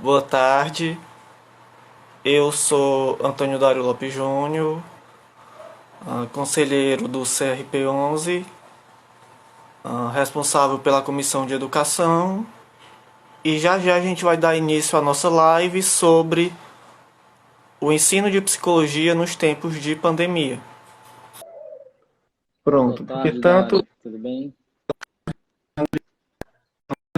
Boa tarde, eu sou Antônio Dário Lopes Júnior, conselheiro do CRP11, responsável pela Comissão de Educação, e já já a gente vai dar início à nossa live sobre o ensino de psicologia nos tempos de pandemia. Boa Pronto, porque tarde, Dário. Tudo bem?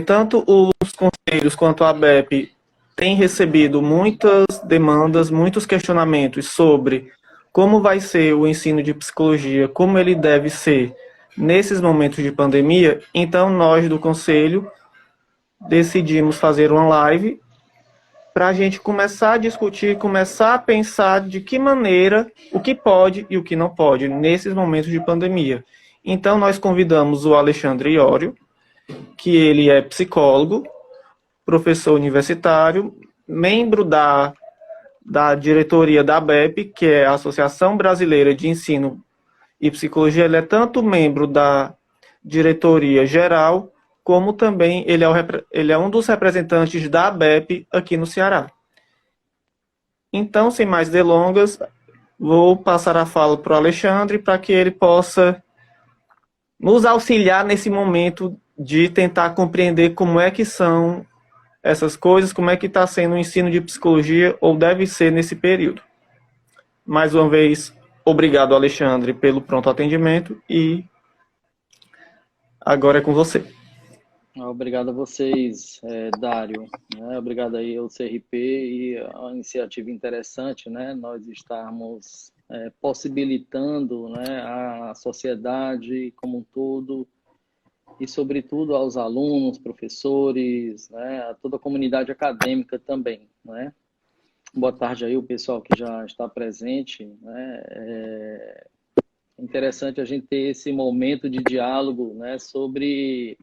tanto os conselhos quanto a ABEP têm recebido muitas demandas, muitos questionamentos sobre como vai ser o ensino de psicologia, como ele deve ser nesses momentos de pandemia. Então, nós do conselho decidimos fazer uma live para a gente começar a discutir, começar a pensar de que maneira, o que pode e o que não pode nesses momentos de pandemia. Então, nós convidamos o Alexandre Iório, que ele é psicólogo, professor universitário, membro da diretoria da ABEP, que é a Associação Brasileira de Ensino e Psicologia. Ele é tanto membro da diretoria geral, como também ele é um dos representantes da ABEP aqui no Ceará. Então, sem mais delongas, vou passar a fala para o Alexandre para que ele possa nos auxiliar nesse momento de tentar compreender como é que são essas coisas, como é que está sendo o ensino de psicologia, ou deve ser nesse período. Mais uma vez, obrigado, Alexandre, pelo pronto atendimento, e agora é com você. Obrigado a vocês, Dário. Obrigado aí ao CRP e a iniciativa interessante, né? Nós estarmos possibilitando, né, a sociedade como um todo e, sobretudo, aos alunos, professores, né, a toda a comunidade acadêmica também, né? Boa tarde aí o pessoal que já está presente, né? É interessante a gente ter esse momento de diálogo, né, sobre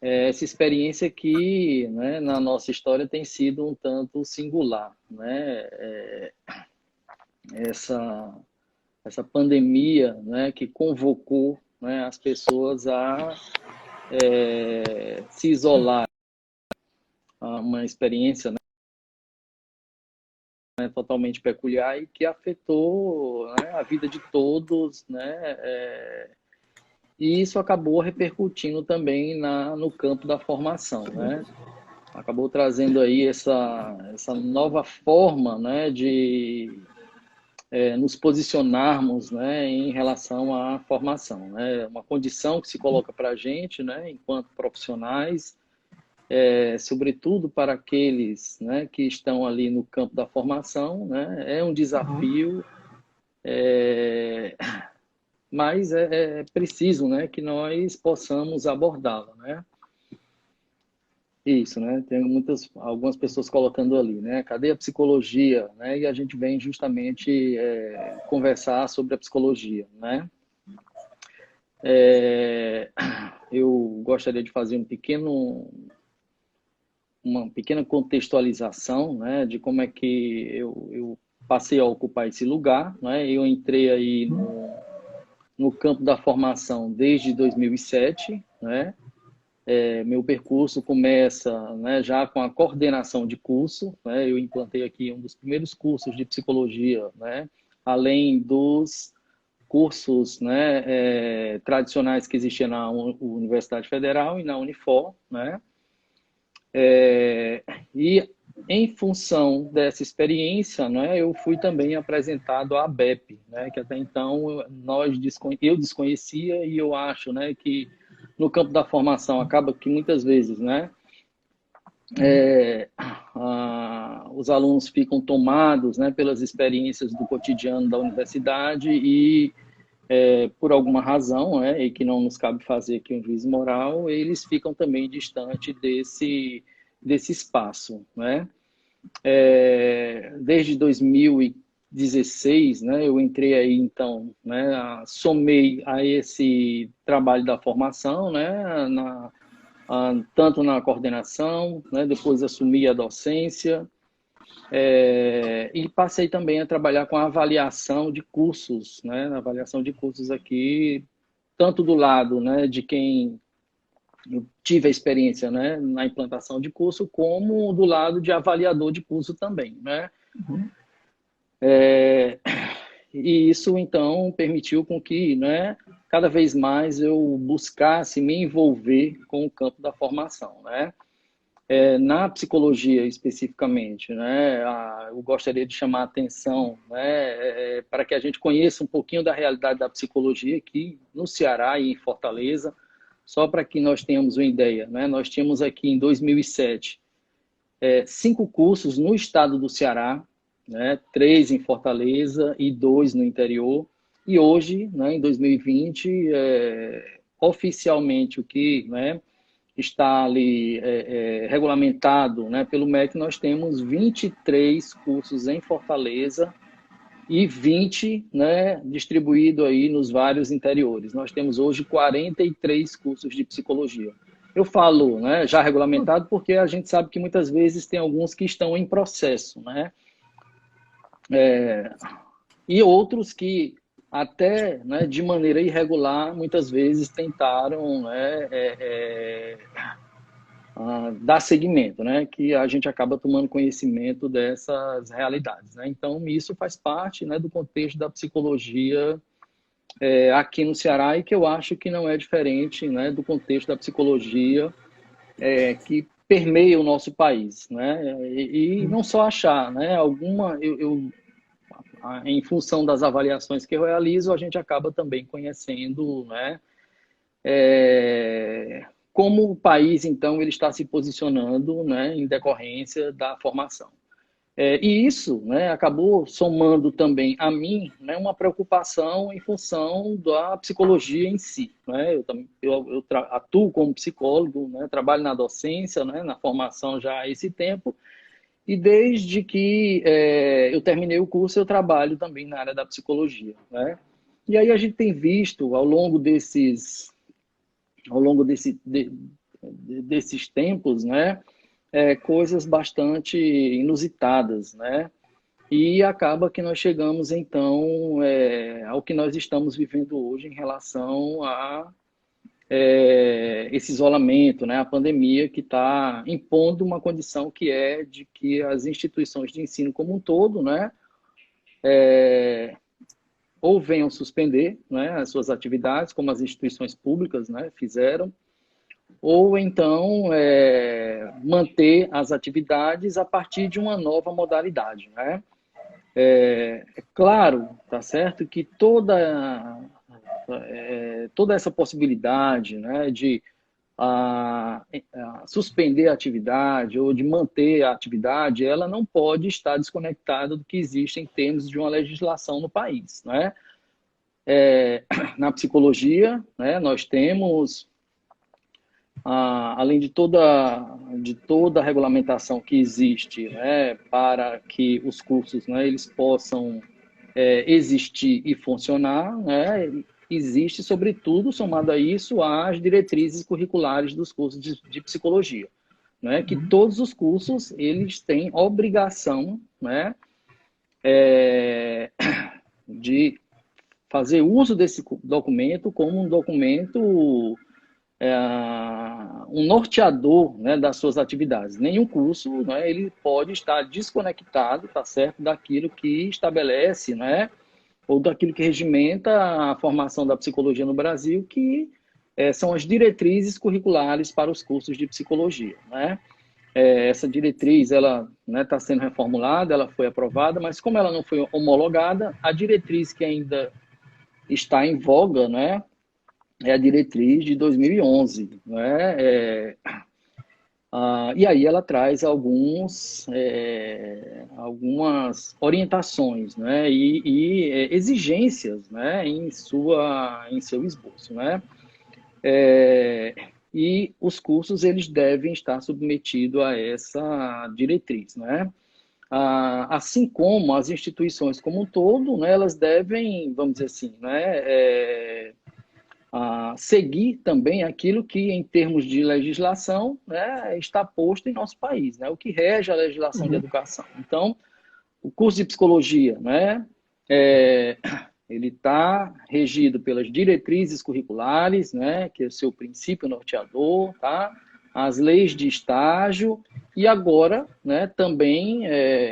essa experiência que, né, na nossa história tem sido um tanto singular, né? Essa, essa pandemia, né, que convocou, né, as pessoas a se isolar, uma experiência, né, totalmente peculiar e que afetou, né, a vida de todos, né? E isso acabou repercutindo também no campo da formação, né? Acabou trazendo aí essa nova forma, né, de nos posicionarmos, né, em relação à formação, né? Uma condição que se coloca para a gente, né, enquanto profissionais, sobretudo para aqueles, né, que estão ali no campo da formação, né, é um desafio, mas é preciso, né, que nós possamos abordá-lo, né? Isso, né? Tem algumas pessoas colocando ali, né? Cadê a psicologia, né? E a gente vem justamente conversar sobre a psicologia, né? Eu gostaria de fazer uma pequena contextualização, né? De como é que eu passei a ocupar esse lugar, né? Eu entrei aí no campo da formação desde 2007, né? Meu percurso começa, né, já com a coordenação de curso, né? Eu implantei aqui um dos primeiros cursos de psicologia, né? Além dos cursos, né, tradicionais que existiam na Universidade Federal e na Unifor, né? E em função dessa experiência, né, eu fui também apresentado à ABEP, né, que até então eu desconhecia, e eu acho, né, que no campo da formação acaba que muitas vezes, né, os alunos ficam tomados, né, pelas experiências do cotidiano da universidade e, por alguma razão, né, e que não nos cabe fazer aqui um juízo moral, eles ficam também distante desse espaço, né? Desde 2016, né, eu entrei aí, então, né, somei a esse trabalho da formação, né, tanto na coordenação, né, depois assumi a docência, e passei também a trabalhar com a avaliação de cursos, né, na avaliação de cursos aqui, tanto do lado, né, de quem eu tive a experiência, né, na implantação de curso, como do lado de avaliador de curso também, né? Uhum. E isso, então, permitiu com que, né, cada vez mais eu buscasse me envolver com o campo da formação, né? Na psicologia, especificamente, né, eu gostaria de chamar a atenção, né, para que a gente conheça um pouquinho da realidade da psicologia aqui no Ceará e em Fortaleza, só para que nós tenhamos uma ideia, né? Nós tínhamos aqui em 2007 5 cursos no estado do Ceará, né? 3 em Fortaleza e 2 no interior. E hoje, né, em 2020, oficialmente o que, né, está ali regulamentado, né, pelo MEC, nós temos 23 cursos em Fortaleza e 20, né, distribuído aí nos vários interiores. Nós temos hoje 43 cursos de psicologia. Eu falo, né, já regulamentado, porque a gente sabe que muitas vezes tem alguns que estão em processo, né? E outros que até, né, de maneira irregular, muitas vezes tentaram, né, dar seguimento, né, que a gente acaba tomando conhecimento dessas realidades, né? Então, isso faz parte, né, do contexto da psicologia aqui no Ceará e que eu acho que não é diferente, né, do contexto da psicologia que permeia o nosso país, né? E não só achar, né? Em função das avaliações que eu realizo, a gente acaba também conhecendo, né? Como o país, então, ele está se posicionando, né, em decorrência da formação. E isso, né, acabou somando também a mim, né, uma preocupação em função da psicologia em si, né? Eu atuo como psicólogo, né, trabalho na docência, né, na formação já há esse tempo, e desde que eu terminei o curso, eu trabalho também na área da psicologia, né? E aí a gente tem visto, desses tempos, né, coisas bastante inusitadas, né? E acaba que nós chegamos, então, ao que nós estamos vivendo hoje em relação a esse isolamento, né? A pandemia que está impondo uma condição que é de que as instituições de ensino como um todo, né, ou venham suspender, né, as suas atividades, como as instituições públicas, né, fizeram, ou então manter as atividades a partir de uma nova modalidade, né? É claro, tá certo, que toda essa possibilidade, né, de suspender a atividade ou de manter a atividade, ela não pode estar desconectada do que existe em termos de uma legislação no país, né? Na psicologia, né, nós temos além de toda a regulamentação que existe, né, para que os cursos, né, eles possam existir e funcionar, né, existe, sobretudo, somado a isso, as diretrizes curriculares dos cursos de psicologia, né, que todos os cursos eles têm obrigação, né, de fazer uso desse documento como um documento um norteador, né, das suas atividades. Nenhum curso, né, ele pode estar desconectado, tá certo, daquilo que estabelece, né, ou daquilo que regimenta a formação da psicologia no Brasil, que são as diretrizes curriculares para os cursos de psicologia, né? Essa diretriz, ela está sendo reformulada, ela foi aprovada, mas como ela não foi homologada, a diretriz que ainda está em voga, né, é a diretriz de 2011, né? E aí ela traz algumas orientações, né? E exigências, né? Em seu esboço, né? E os cursos eles devem estar submetidos a essa diretriz, né? Assim como as instituições como um todo, né? Elas devem, vamos dizer assim, né? Seguir também aquilo que, em termos de legislação, né, está posto em nosso país, né, o que rege a legislação de educação. Então, o curso de psicologia, né, ele está regido pelas diretrizes curriculares, né, que é o seu princípio norteador, tá? As leis de estágio e agora, né, também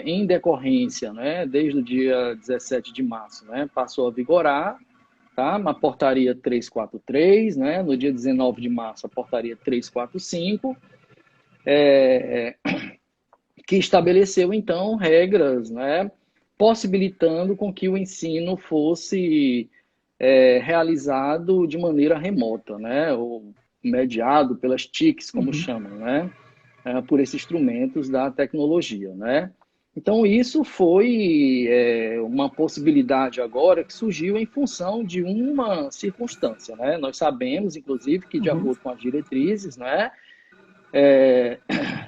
em decorrência, né, desde o dia 17 de março, né, passou a vigorar, tá? Uma portaria 343, né, no dia 19 de março a portaria 345, que estabeleceu, então, regras, né, possibilitando com que o ensino fosse realizado de maneira remota, né, ou mediado pelas TICs, como chamam, né, por esses instrumentos da tecnologia, né. Então, isso foi uma possibilidade agora que surgiu em função de uma circunstância, né. Nós sabemos, inclusive, que de acordo com as diretrizes, né,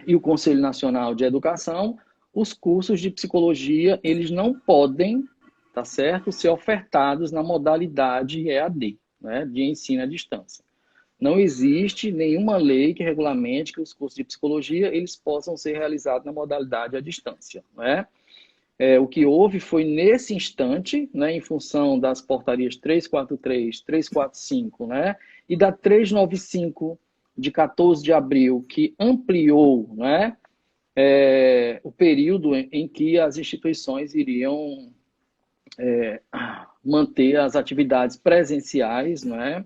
e o Conselho Nacional de Educação, os cursos de psicologia, eles não podem, tá certo, ser ofertados na modalidade EAD, né, de ensino à distância. Não existe nenhuma lei que regulamente que os cursos de psicologia eles possam ser realizados na modalidade à distância, né? O que houve foi nesse instante, né, em função das portarias 343, 345, né, e da 395 de 14 de abril, que ampliou, né, o período em que as instituições iriam manter as atividades presenciais, né,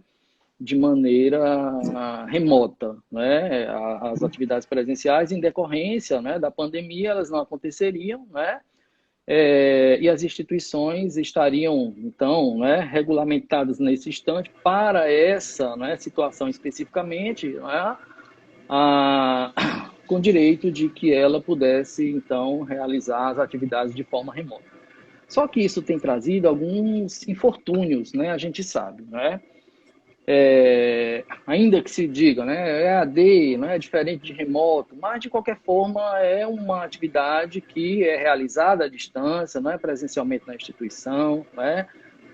de maneira remota, né? As atividades presenciais, em decorrência, né, da pandemia, elas não aconteceriam, né? E as instituições estariam, então, né, regulamentadas nesse instante para essa, né, situação especificamente, né, com direito de que ela pudesse, então, realizar as atividades de forma remota. Só que isso tem trazido alguns infortúnios, né, a gente sabe, né? Ainda que se diga, né, EAD, não é diferente de remoto, mas de qualquer forma é uma atividade que é realizada à distância, não é presencialmente na instituição, né?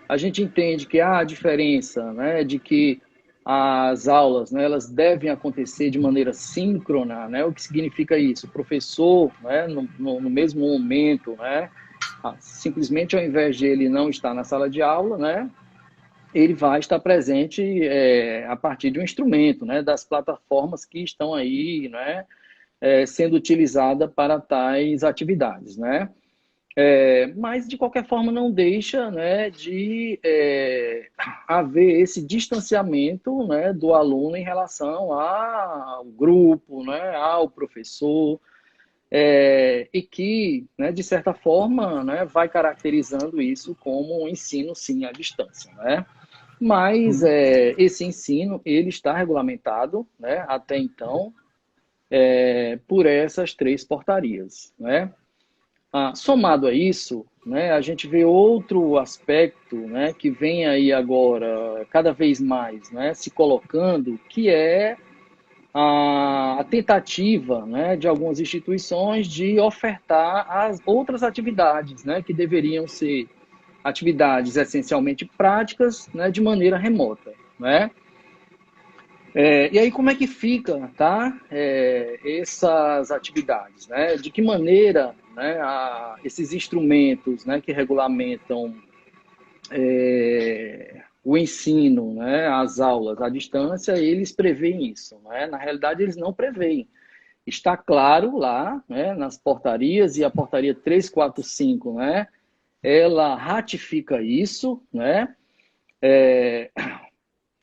A gente entende que há a diferença, né, de que as aulas, né, elas devem acontecer de maneira síncrona, né? O que significa isso? O professor, né, no mesmo momento, né, simplesmente ao invés de ele não estar na sala de aula, né, ele vai estar presente a partir de um instrumento, né, das plataformas que estão aí, né, sendo utilizada para tais atividades, né? Mas, de qualquer forma, não deixa, né, de haver esse distanciamento, né, do aluno em relação ao grupo, né, ao professor, e que, né, de certa forma, né, vai caracterizando isso como um ensino, sim, à distância, né? Mas esse ensino ele está regulamentado, né, até então, por essas três portarias, né? Somado a isso, né, a gente vê outro aspecto, né, que vem aí agora cada vez mais, né, se colocando, que é a tentativa, né, de algumas instituições de ofertar as outras atividades, né, que deveriam ser atividades essencialmente práticas, né, de maneira remota, né? E aí como é que fica, tá? Essas atividades, né? De que maneira, né, esses instrumentos, né, que regulamentam o ensino, né, as aulas à distância, eles preveem isso, né? Na realidade, eles não preveem. Está claro lá, né, nas portarias, e a portaria 345, né, ela ratifica isso, né?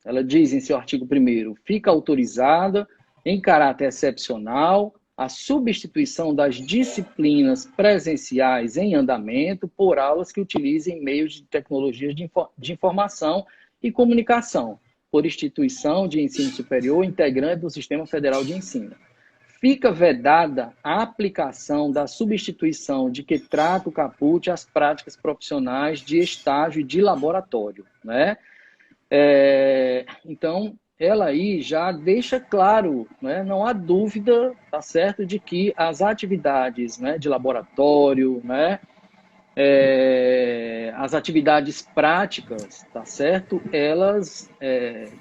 Ela diz em seu artigo 1º, fica autorizada, em caráter excepcional, a substituição das disciplinas presenciais em andamento por aulas que utilizem meios de tecnologias de informação e comunicação, por instituição de ensino superior integrante do Sistema Federal de Ensino. Fica vedada a aplicação da substituição de que trata o caput às práticas profissionais de estágio e de laboratório, né? Então, ela aí já deixa claro, né, não há dúvida, tá certo, de que as atividades, né, de laboratório, né, as atividades práticas, tá certo, elas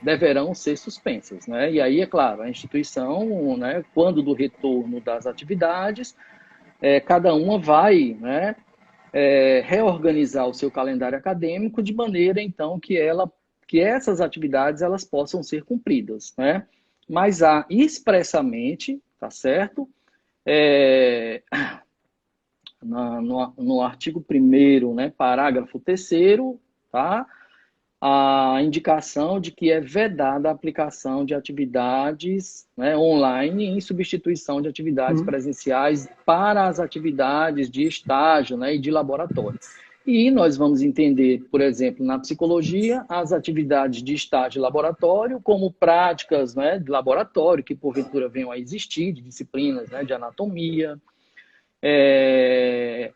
deverão ser suspensas, né? E aí, é claro, a instituição, né, quando do retorno das atividades, cada uma vai, né, reorganizar o seu calendário acadêmico de maneira, então, que essas atividades elas possam ser cumpridas, né? Mas há expressamente, tá certo? No artigo 1º, né, parágrafo 3º, tá? A indicação de que é vedada a aplicação de atividades, né, online em substituição de atividades presenciais para as atividades de estágio, né, e de laboratório. E nós vamos entender, por exemplo, na psicologia, as atividades de estágio e laboratório como práticas, né, de laboratório que porventura venham a existir, de disciplinas, né, de anatomia,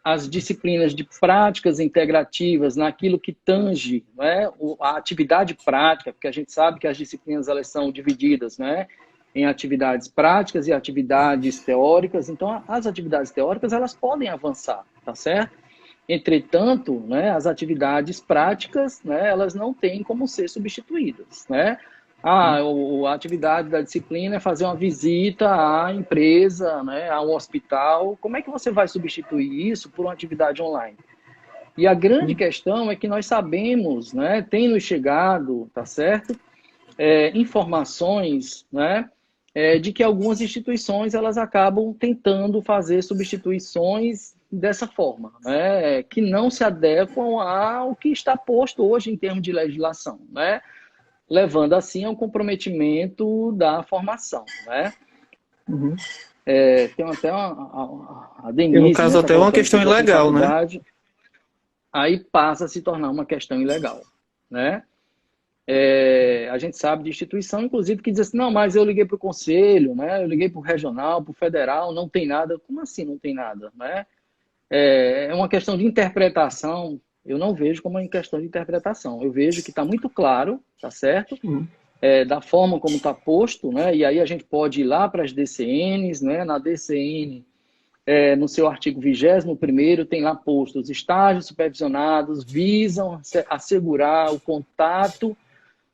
as disciplinas de práticas integrativas naquilo que tange, né, a atividade prática, porque a gente sabe que as disciplinas elas são divididas, né, em atividades práticas e atividades teóricas. Então, as atividades teóricas elas podem avançar, tá certo? Entretanto, né, as atividades práticas, né, elas não têm como ser substituídas, né? A atividade da disciplina é fazer uma visita à empresa, né, a um hospital. Como é que você vai substituir isso por uma atividade online? E a grande questão é que nós sabemos, né, tem nos chegado, tá certo? Informações, né, de que algumas instituições elas acabam tentando fazer substituições dessa forma, né, que não se adequam ao que está posto hoje em termos de legislação, né? Levando assim ao comprometimento da formação, né? Tem até a E no Denise, né, caso está até uma colocando questão aqui, já tem ilegal, né? faculdade, aí passa a se tornar uma questão ilegal, né? A gente sabe de instituição, inclusive, que diz assim, não, mas eu liguei para o conselho, né? Eu liguei para o regional, para o federal, não tem nada. Como assim não tem nada, né? É uma questão de interpretação. Eu não vejo como uma questão de interpretação. Eu vejo que está muito claro, tá certo? Da forma como está posto, né? E aí a gente pode ir lá para as DCNs, né? Na DCN, no seu artigo 21º, tem lá posto: os estágios supervisionados visam assegurar o contato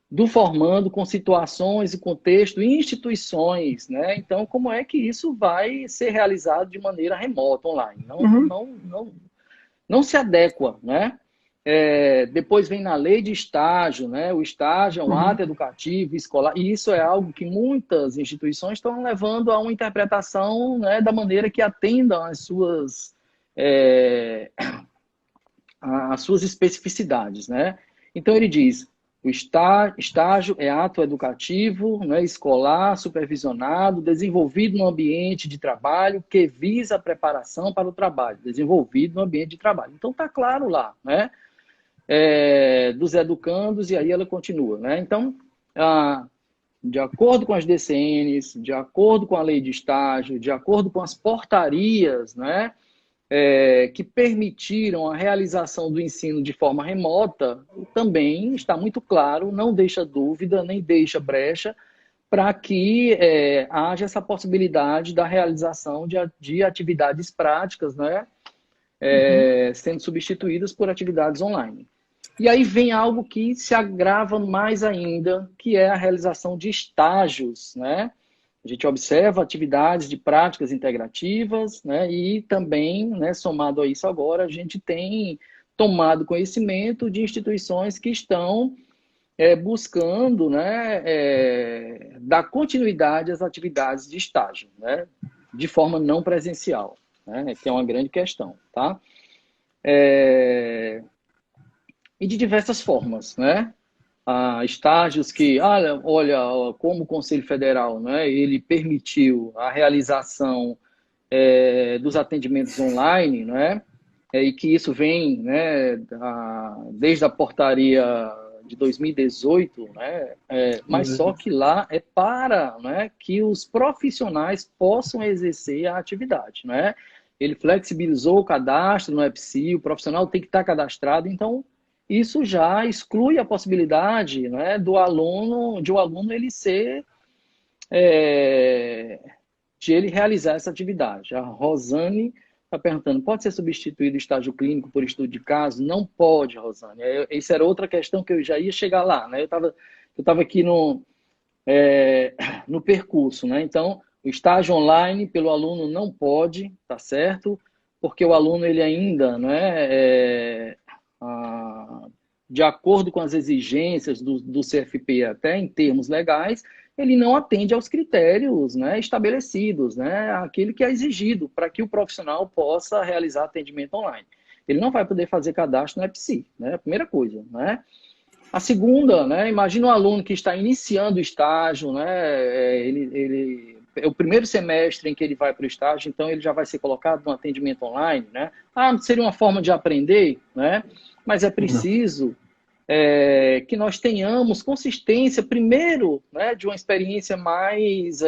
do formando com situações e contexto e instituições, né? Então, como é que isso vai ser realizado de maneira remota, online? Não se adequa, né? Depois vem na lei de estágio, né? O estágio é um ato educativo, escolar, e isso é algo que muitas instituições estão levando a uma interpretação, né, da maneira que atendam às suas especificidades, né? Então ele diz: o estágio é ato educativo, né, escolar, supervisionado, desenvolvido no ambiente de trabalho que visa a preparação para o trabalho, desenvolvido no ambiente de trabalho. Então está claro lá, né? Dos educandos, e aí ela continua, né? Então, de acordo com as DCNs, de acordo com a lei de estágio, de acordo com as portarias, né, que permitiram a realização do ensino de forma remota, também está muito claro, não deixa dúvida, nem deixa brecha para que haja essa possibilidade da realização de atividades práticas, né, sendo substituídas por atividades online. E aí vem algo que se agrava mais ainda, que é a realização de estágios, né? A gente observa atividades de práticas integrativas, né? E também, né, somado a isso agora, a gente tem tomado conhecimento de instituições que estão buscando, né, dar continuidade às atividades de estágio, né? De forma não presencial, né? Que é uma grande questão, tá? E de diversas formas, né? Estágios que, olha, como o Conselho Federal, né, ele permitiu a realização dos atendimentos online, né, e que isso vem, né, desde a portaria de 2018, né, mas só que lá é para, né, que os profissionais possam exercer a atividade, né? Ele flexibilizou o cadastro no EPSI, o profissional tem que estar cadastrado, então isso já exclui a possibilidade, né, de o aluno ele ser, de ele realizar essa atividade. A Rosane está perguntando: pode ser substituído o estágio clínico por estudo de caso? Não pode, Rosane. Essa era outra questão que eu já ia chegar lá, né? Eu tava aqui no percurso, né? Então, o estágio online pelo aluno não pode, tá certo? porque o aluno ele ainda, de acordo com as exigências do CFP, até em termos legais, ele não atende aos critérios, né, estabelecidos, né, aquilo que é exigido para que o profissional possa realizar atendimento online. Ele não vai poder fazer cadastro no EPSI, né, a primeira coisa, né. A segunda, né, imagina um aluno que está iniciando o estágio, né, é o primeiro semestre em que ele vai para o estágio, então ele já vai ser colocado no atendimento online, né? Ah, seria uma forma de aprender, né? Mas é preciso que nós tenhamos consistência, primeiro, né, de uma experiência mais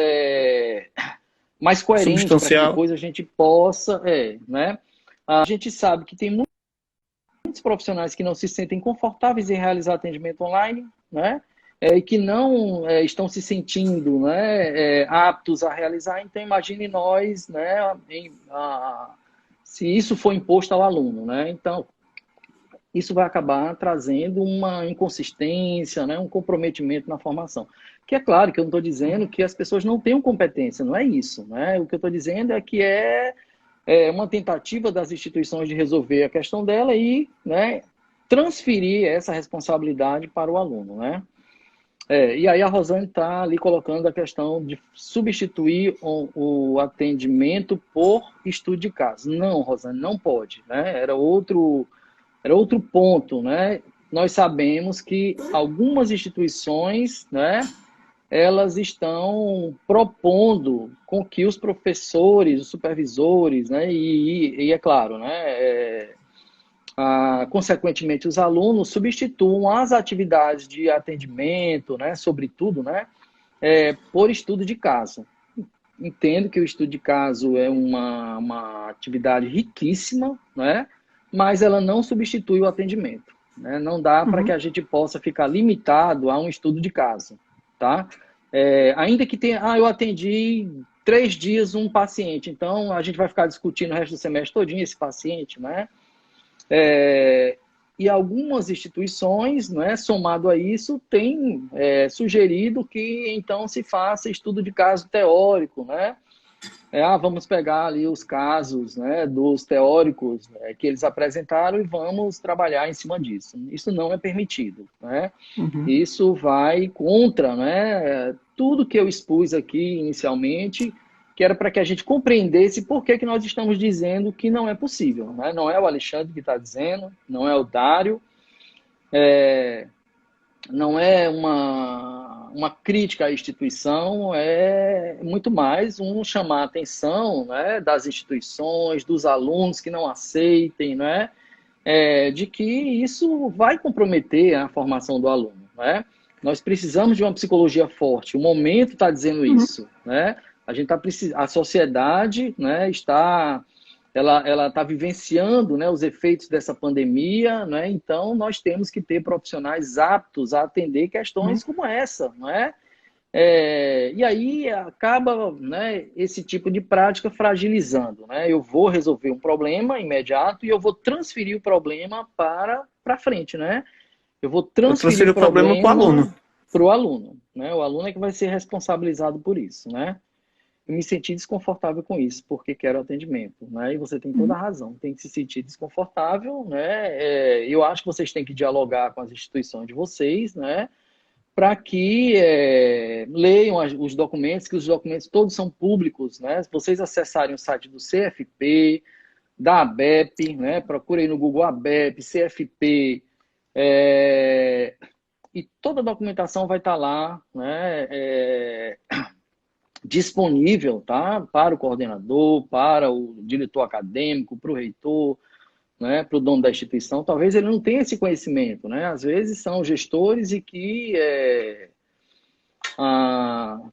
coerente, para que substancial. depois a gente possa, né? A gente sabe que tem muitos profissionais que não se sentem confortáveis em realizar atendimento online, né? E que não estão se sentindo, né, aptos a realizar. Então, imagine nós, né, se isso for imposto ao aluno, né? Então, isso vai acabar trazendo uma inconsistência, né, um comprometimento na formação. Que é claro que eu não estou dizendo que as pessoas não tenham competência, não é isso, né? O que eu estou dizendo é que é uma tentativa das instituições de resolver a questão dela e, né, transferir essa responsabilidade para o aluno, né? E aí a Rosane está ali colocando a questão de substituir o atendimento por estudo de caso. Não, Rosane, não pode, né? Era outro ponto, né? Nós sabemos que algumas instituições, né, elas estão propondo com que os professores, os supervisores, né, e é claro, né, consequentemente os alunos substituam as atividades de atendimento, né, sobretudo, né, por estudo de caso. Entendo que o estudo de caso é uma atividade riquíssima, né, mas ela não substitui o atendimento. Né? Não dá para que a gente possa ficar limitado a um estudo de caso. Tá? Ainda que tenha, eu atendi 3 dias um paciente, então a gente vai ficar discutindo o resto do semestre todinho esse paciente, né? E algumas instituições, né, somado a isso, têm sugerido que então se faça estudo de caso teórico, né? Vamos pegar ali os casos, né, dos teóricos, né, que eles apresentaram e vamos trabalhar em cima disso. Isso não é permitido, né? Isso vai contra, né, tudo que eu expus aqui inicialmente, que era para que a gente compreendesse por que nós estamos dizendo que não é possível. Né? Não é o Alexandre que está dizendo, não é o Dário, não é uma crítica à instituição, é muito mais um chamar a atenção, né, das instituições, dos alunos que não aceitem, né, de que isso vai comprometer a formação do aluno. Né? Nós precisamos de uma psicologia forte, o momento está dizendo isso. Né? A sociedade, né, ela está vivenciando, né, os efeitos dessa pandemia, né? Então nós temos que ter profissionais aptos a atender questões como essa, não é? E aí acaba, né, esse tipo de prática fragilizando, né? Eu vou resolver um problema imediato e eu vou transferir o problema para frente, né? Eu vou transferir o problema para o aluno. para o aluno, né? O aluno é que vai ser responsabilizado por isso, né? Eu me senti desconfortável com isso, porque quero atendimento, né? E você tem toda a razão, tem que se sentir desconfortável, né? Eu acho que vocês têm que dialogar com as instituições de vocês, né? Para que leiam os documentos, que os documentos todos são públicos, né? Se vocês acessarem o site do CFP, da ABEP, né? Procurem no Google ABEP, CFP, e toda a documentação vai estar lá, né? Disponível, tá? Para o coordenador, para o diretor acadêmico, para o reitor, né? Para o dono da instituição. Talvez ele não tenha esse conhecimento, né? Às vezes são gestores e que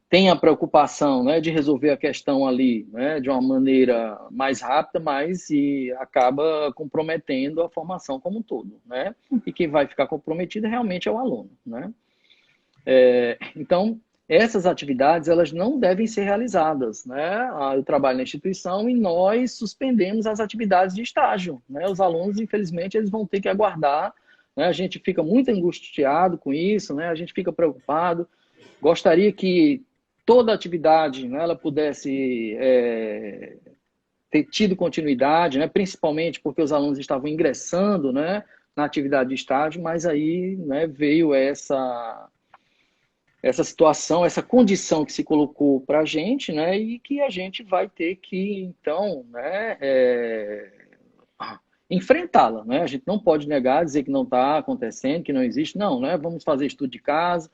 têm a preocupação, né, de resolver a questão ali, né, de uma maneira mais rápida, mas acaba comprometendo a formação como um todo, né? E quem vai ficar comprometido realmente é o aluno, né? Então, essas atividades, elas não devem ser realizadas, né? Eu trabalho na instituição e nós suspendemos as atividades de estágio, né? Os alunos, infelizmente, eles vão ter que aguardar, né? A gente fica muito angustiado com isso, né? A gente fica preocupado. Gostaria que toda atividade, né, ela pudesse ter tido continuidade, né? Principalmente porque os alunos estavam ingressando, né, na atividade de estágio, mas aí, né, veio essa situação, essa condição que se colocou para a gente, né, e que a gente vai ter que, então, né, enfrentá-la, né? A gente não pode negar, dizer que não está acontecendo, que não existe, não, né? Vamos fazer estudo de caso,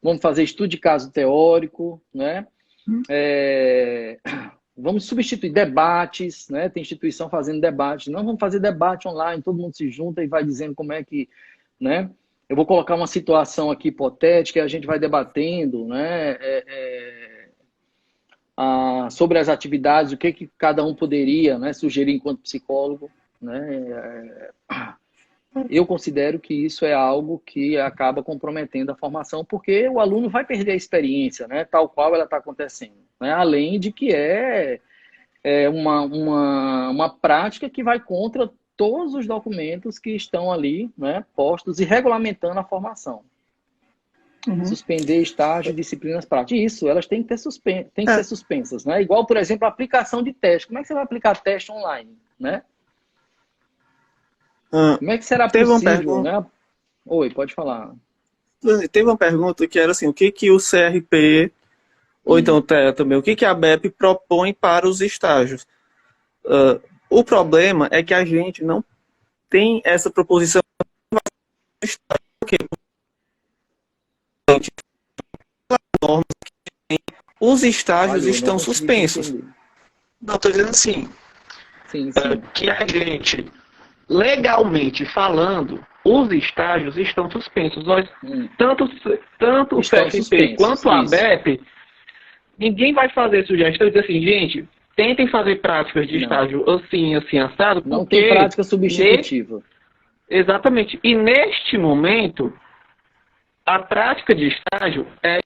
vamos fazer estudo de caso teórico, né? Vamos substituir debates, né? Tem instituição fazendo debates, não vamos fazer debate online, todo mundo se junta e vai dizendo como é que, né? Eu vou colocar uma situação aqui hipotética e a gente vai debatendo, né? Sobre as atividades, o que cada um poderia, né, sugerir enquanto psicólogo, né? Eu considero que isso é algo que acaba comprometendo a formação, porque o aluno vai perder a experiência, né, tal qual ela está acontecendo, né? Além de que é uma prática que vai contra todos os documentos que estão ali, né, postos e regulamentando a formação. Suspender estágio e disciplinas práticas. Isso, elas têm que ser suspensas, né? Igual, por exemplo, a aplicação de teste. Como é que você vai aplicar teste online, né? Como é que será possível, né? Oi, pode falar. Teve uma pergunta que era assim, o que o CRP, ou então o TEA também, o que a ABEP propõe para os estágios? O problema é que a gente não tem essa proposição de estágio, porque normas que os estágios estão suspensos. Não, estou dizendo assim, sim. Que a gente, legalmente falando, os estágios estão suspensos. Nós, tanto o CFP quanto a ABEP, ninguém vai fazer sugestão e dizer assim, gente, tentem fazer práticas de estágio assim, assado, porque não tem prática substitutiva. Exatamente. E neste momento, a prática de estágio é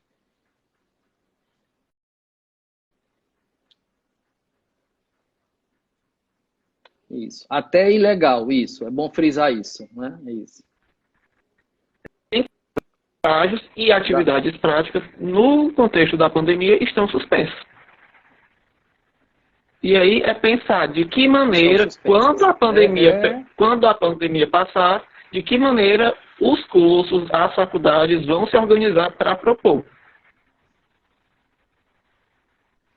isso. Até ilegal, isso. É bom frisar isso, né? É isso. Estágios e atividades práticas no contexto da pandemia estão suspensas. E aí é pensar de que maneira, quando a pandemia passar, de que maneira os cursos, as faculdades vão se organizar para propor.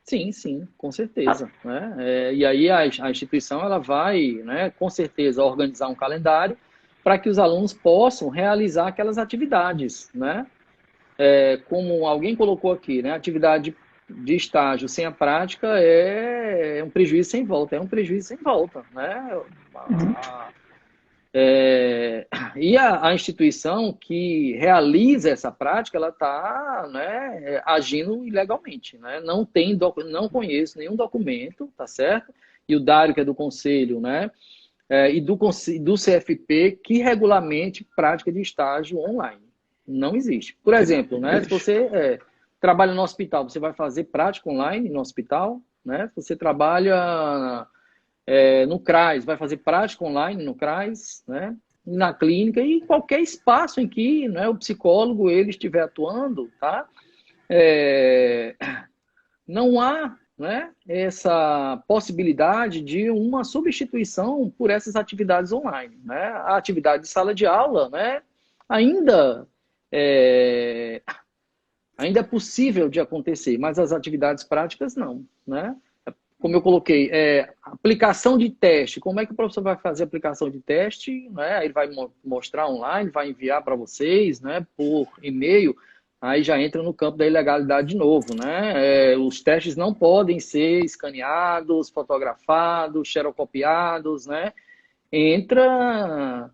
Sim, com certeza. Né? E aí a instituição ela vai, né, com certeza, organizar um calendário para que os alunos possam realizar aquelas atividades. Né? Como alguém colocou aqui, né, atividade de estágio sem a prática é um prejuízo sem volta. Né? E a instituição que realiza essa prática, ela está, né, agindo ilegalmente. Né? Não conheço nenhum documento, tá certo? E o Dário, que é do Conselho, né, e do CFP, que regulamente prática de estágio online. Não existe. Por exemplo, né, se você trabalha no hospital, você vai fazer prática online no hospital, né? Se você trabalha no CRAS, vai fazer prática online no CRAS, né? Na clínica e qualquer espaço em que, né, o psicólogo ele estiver atuando, tá? Não há, né, essa possibilidade de uma substituição por essas atividades online. Né? A atividade de sala de aula, né, ainda é possível de acontecer, mas as atividades práticas não. Né? Como eu coloquei, aplicação de teste. Como é que o professor vai fazer a aplicação de teste? Né? Ele vai mostrar online, vai enviar para vocês, né, por e-mail. Aí já entra no campo da ilegalidade de novo. Né? Os testes não podem ser escaneados, fotografados, xerocopiados. Né? Entra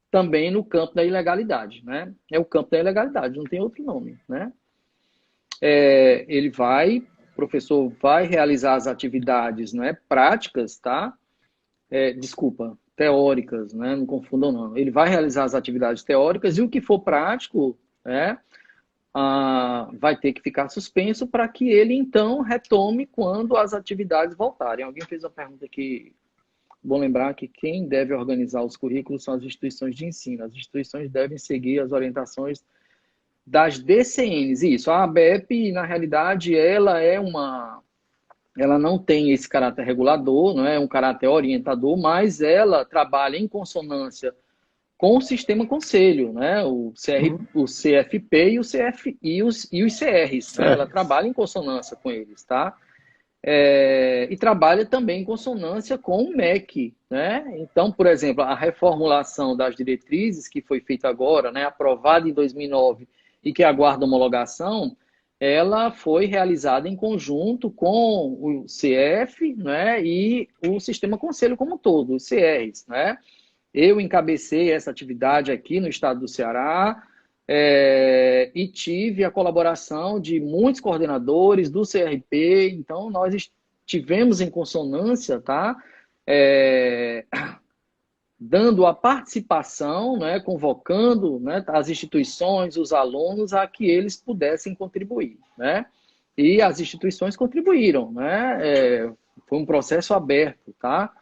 também no campo da ilegalidade. Né? É o campo da ilegalidade, não tem outro nome. Né? O professor vai realizar as atividades, né, práticas, tá? Teóricas, né? Não confundam não. Ele vai realizar as atividades teóricas e o que for prático, vai ter que ficar suspenso para que ele, então, retome quando as atividades voltarem. Alguém fez uma pergunta aqui. Bom lembrar que quem deve organizar os currículos são as instituições de ensino. As instituições devem seguir as orientações das DCNs. Isso, a ABEP, na realidade, ela é uma ela não tem esse caráter regulador, não é um caráter orientador, mas ela trabalha em consonância com o sistema conselho, né? Uhum. O CFP e, o CF, e os CRs, né? Ela Certo. trabalha em consonância com eles, tá? E trabalha também em consonância com o MEC, né? Então, por exemplo, a reformulação das diretrizes que foi feita agora, né, aprovada em 2009 e que aguarda homologação, ela foi realizada em conjunto com o CF, né, e o sistema conselho como um todo, os CRs, né? Eu encabecei essa atividade aqui no estado do Ceará, e tive a colaboração de muitos coordenadores do CRP, então nós estivemos em consonância, tá? É, dando a participação, né, convocando, né, as instituições, os alunos, a que eles pudessem contribuir, né? E as instituições contribuíram, né? Foi um processo aberto, tá?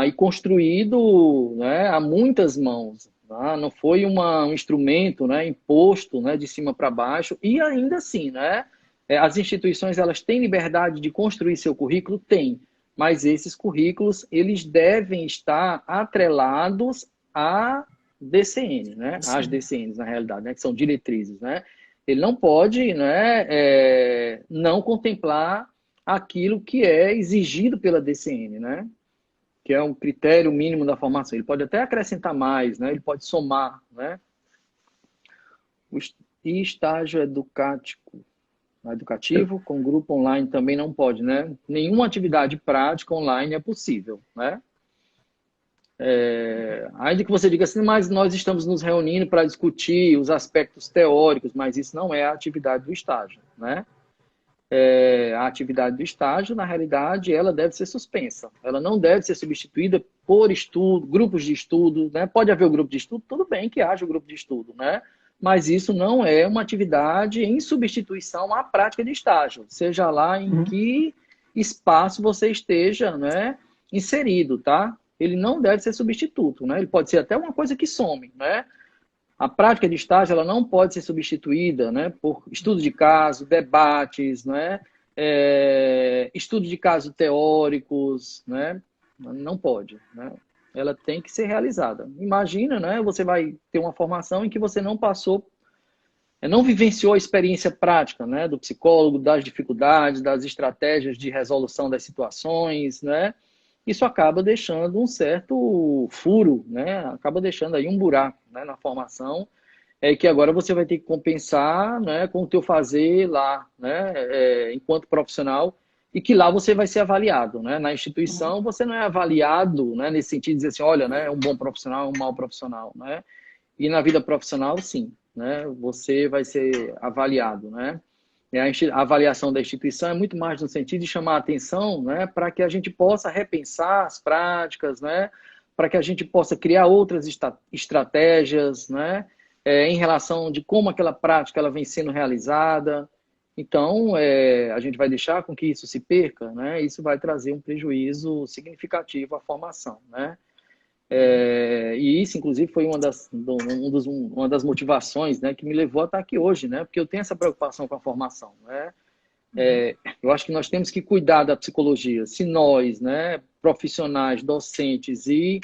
E construído, né, a muitas mãos. Tá? Não foi um instrumento, né, imposto, né, de cima para baixo. E ainda assim, né, as instituições elas têm liberdade de construir seu currículo? Tem. Mas esses currículos eles devem estar atrelados à DCN, né? Às Sim. DCNs, na realidade, né? Que são diretrizes. Né? Ele não pode, né, não contemplar aquilo que é exigido pela DCN, né? Que é um critério mínimo da formação. Ele pode até acrescentar mais, né? Ele pode somar, né? E estágio educativo com grupo online também não pode, né? Nenhuma atividade prática online é possível, né? Ainda que você diga assim, mas nós estamos nos reunindo para discutir os aspectos teóricos, mas isso não é a atividade do estágio, né? A atividade do estágio, na realidade, ela deve ser suspensa. Ela não deve ser substituída por estudo, grupos de estudo, né? Pode haver o grupo de estudo, tudo bem que haja o grupo de estudo, né? Mas isso não é uma atividade em substituição à prática de estágio, seja lá em Uhum. que espaço você esteja, né, inserido, tá? Ele não deve ser substituto, né? Ele pode ser até uma coisa que some, né? A prática de estágio ela não pode ser substituída, né, por estudo de caso, debates, né, estudo de caso teóricos, né, não pode. Né, ela tem que ser realizada. Imagina, né, você vai ter uma formação em que você não passou, não vivenciou a experiência prática, né, do psicólogo, das dificuldades, das estratégias de resolução das situações, né, isso acaba deixando um certo furo, né, acaba deixando aí um buraco, né, na formação, que agora você vai ter que compensar, né, com o teu fazer lá, né, enquanto profissional, e que lá você vai ser avaliado, né? Na instituição você não é avaliado, né, nesse sentido de dizer assim, olha, né, é um bom profissional, um mau profissional, né? E na vida profissional, sim, né? Você vai ser avaliado, né? E a avaliação da instituição é muito mais no sentido de chamar a atenção, né, para que a gente possa repensar as práticas, né, para que a gente possa criar outras estratégias, né, em relação de como aquela prática ela vem sendo realizada. Então, a gente vai deixar com que isso se perca, né? Isso vai trazer um prejuízo significativo à formação, né? E isso, inclusive, foi uma das motivações, né, que me levou a estar aqui hoje, né? Porque eu tenho essa preocupação com a formação, né? Eu acho que nós temos que cuidar da psicologia. Se nós, né, profissionais, docentes e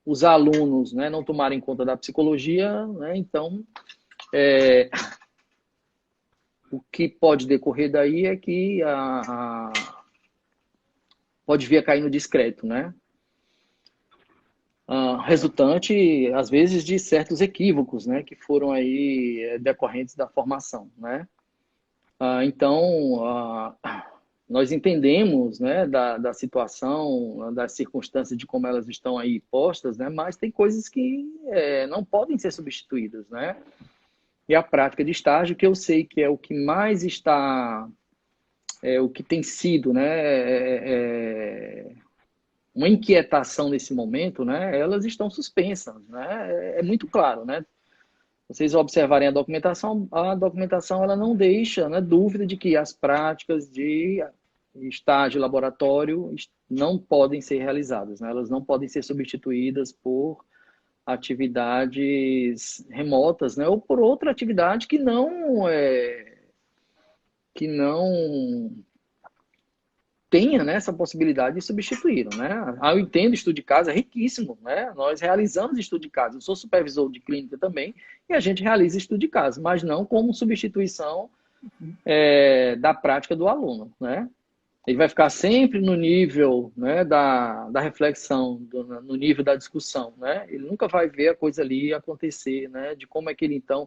os alunos, né, não tomarem conta da psicologia, né, então o que pode decorrer daí é que pode vir a cair no descrédito, né? Resultante, às vezes, de certos equívocos, né, que foram aí decorrentes da formação, né? Então, nós entendemos, né, da situação, das circunstâncias de como elas estão aí postas, né, mas tem coisas que não podem ser substituídas, né? E a prática de estágio, que eu sei que é o que mais está, o que tem sido, né, uma inquietação nesse momento, né, elas estão suspensas, né? É muito claro, né? Vocês observarem a documentação ela não deixa, né, dúvida de que as práticas de estágio laboratório não podem ser realizadas, né? Elas não podem ser substituídas por atividades remotas, né? Ou por outra atividade que não tenha, né, essa possibilidade de substituí-lo, né? Eu entendo estudo de caso, é riquíssimo, né? Nós realizamos estudo de caso, eu sou supervisor de clínica também, e a gente realiza estudo de caso, mas não como substituição da prática do aluno, né? Ele vai ficar sempre no nível, né, da reflexão, no nível da discussão, né? Ele nunca vai ver a coisa ali acontecer, né? De como é que ele, então,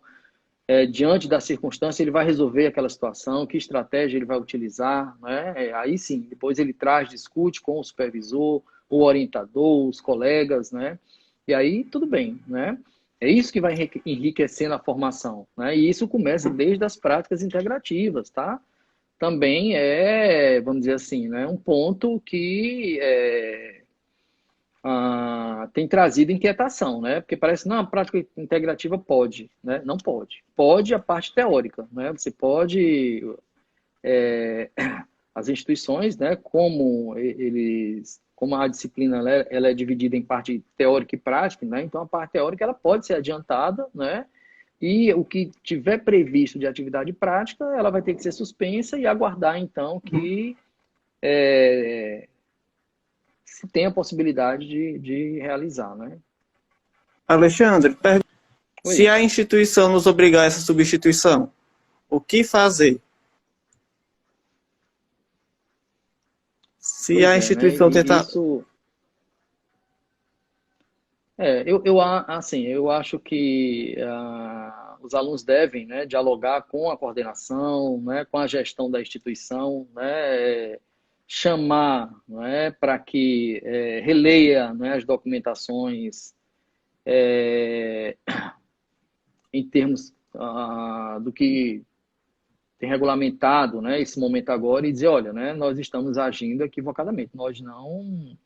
diante da circunstância, ele vai resolver aquela situação, que estratégia ele vai utilizar, né? Aí sim, depois ele traz, discute com o supervisor, o orientador, os colegas, né? E aí tudo bem, né? É isso que vai enriquecendo a formação, né? E isso começa desde as práticas integrativas, tá? Também vamos dizer assim, né, um ponto que tem trazido inquietação, né? Porque parece, não, a prática integrativa pode, né? Não pode. Pode a parte teórica, né? Você pode, as instituições, né, como a disciplina ela é dividida em parte teórica e prática, né? Então a parte teórica ela pode ser adiantada, né? E o que tiver previsto de atividade prática, ela vai ter que ser suspensa e aguardar, então, que se tenha a possibilidade de realizar, né? Alexandre, se Oi. a instituição nos obrigar a essa substituição, o que fazer? Se Pois a é, né? instituição E tentar... isso... assim, eu acho que os alunos devem, né, dialogar com a coordenação, né, com a gestão da instituição, né, chamar, né, para que releia, né, as documentações em termos do que tem regulamentado, né, esse momento agora e dizer, olha, né, nós estamos agindo equivocadamente, nós não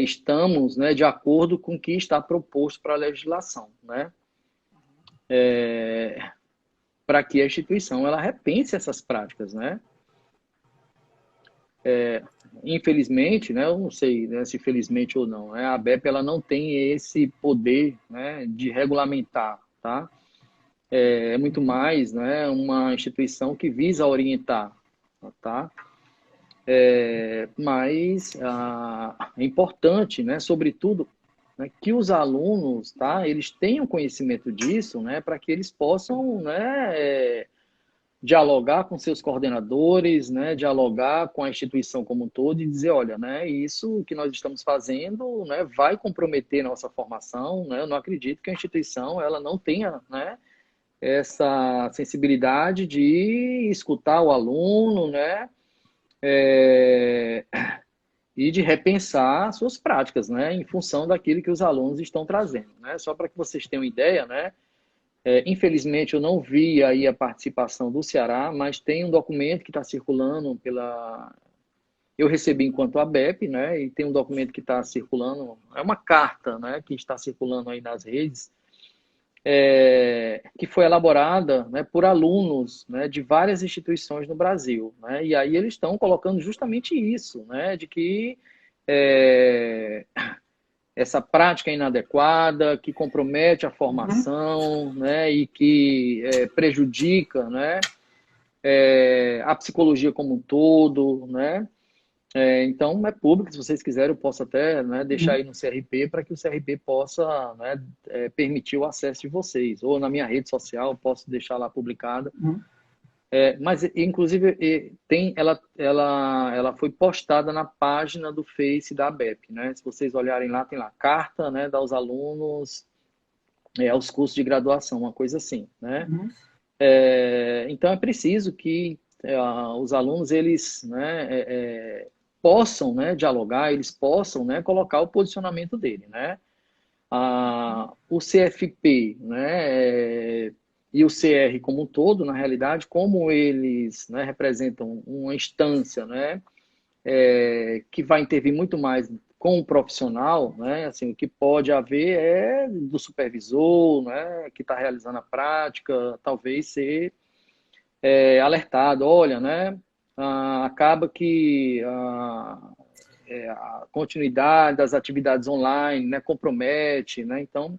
estamos, né, de acordo com o que está proposto para a legislação, né, para que a instituição ela repense essas práticas, né. Infelizmente, né, eu não sei, né, se felizmente ou não, né, a ABEP ela não tem esse poder, né, de regulamentar, tá? É muito mais, né, uma instituição que visa orientar, tá? Mas é importante, né, sobretudo, né, que os alunos, tá, eles tenham conhecimento disso, né, para que eles possam, né, dialogar com seus coordenadores, né, dialogar com a instituição como um todo e dizer, olha, né, isso que nós estamos fazendo, né, vai comprometer nossa formação, né, eu não acredito que a instituição ela não tenha, né, essa sensibilidade de escutar o aluno, né, é, e de repensar suas práticas, né, em função daquilo que os alunos estão trazendo, né, só para que vocês tenham ideia, né, infelizmente, eu não vi aí a participação do Ceará, mas tem um documento que está circulando pela... Eu recebi enquanto ABEP, né? E tem um documento que está circulando, é uma carta, né? Que está circulando aí nas redes, que foi elaborada, né, por alunos, né, de várias instituições no Brasil, né? E aí eles estão colocando justamente isso, né? De que essa prática inadequada, que compromete a formação, né, e que prejudica, né, a psicologia como um todo, né? Então, é público, se vocês quiserem, eu posso até, né, deixar aí no CRP para que o CRP possa, né, permitir o acesso de vocês. Ou na minha rede social, eu posso deixar lá publicada. Mas, inclusive, ela foi postada na página do Face da ABEP, né? Se vocês olharem lá, tem lá, carta, né, aos alunos aos cursos de graduação, uma coisa assim, né? Então, é preciso que os alunos, eles, né, possam, né, dialogar, eles possam, né, colocar o posicionamento dele, né? O CFP, né, e o CR como um todo, na realidade, como eles, né, representam uma instância, né, que vai intervir muito mais com o profissional, né, assim, o que pode haver é do supervisor, né, que está realizando a prática, talvez ser alertado, olha, né, acaba que a continuidade das atividades online, né, compromete, né, então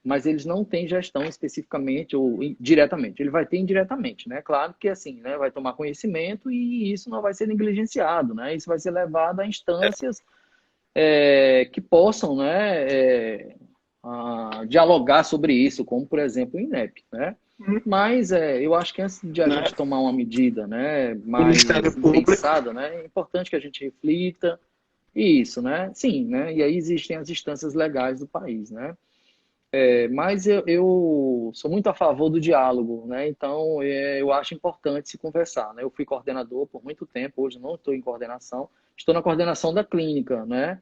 mas eles não têm gestão especificamente ou diretamente. Ele vai ter indiretamente, né? Claro que assim, né? Vai tomar conhecimento e isso não vai ser negligenciado, né? Isso vai ser levado a instâncias que possam, né? Dialogar sobre isso, como por exemplo o INEP, né? Mas eu acho que antes de a Né? gente tomar uma medida, né, mais Ministério Público. pensada, né, é importante que a gente reflita isso, né? Sim, né? E aí existem as instâncias legais do país, né? Mas eu sou muito a favor do diálogo, né? Então eu acho importante se conversar, né? Eu fui coordenador por muito tempo, hoje não estou em coordenação, estou na coordenação da clínica, né?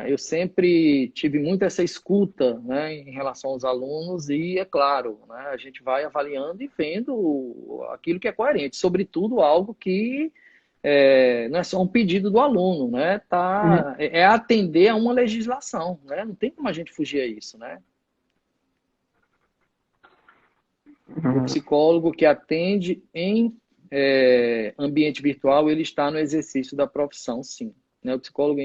Eu sempre tive muito essa escuta, né, em relação aos alunos e, é claro, né, a gente vai avaliando e vendo aquilo que é coerente, sobretudo algo que não é só um pedido do aluno, né, é atender a uma legislação, né, não tem como a gente fugir a isso, né. O psicólogo que atende em ambiente virtual, ele está no exercício da profissão, sim. Né? O psicólogo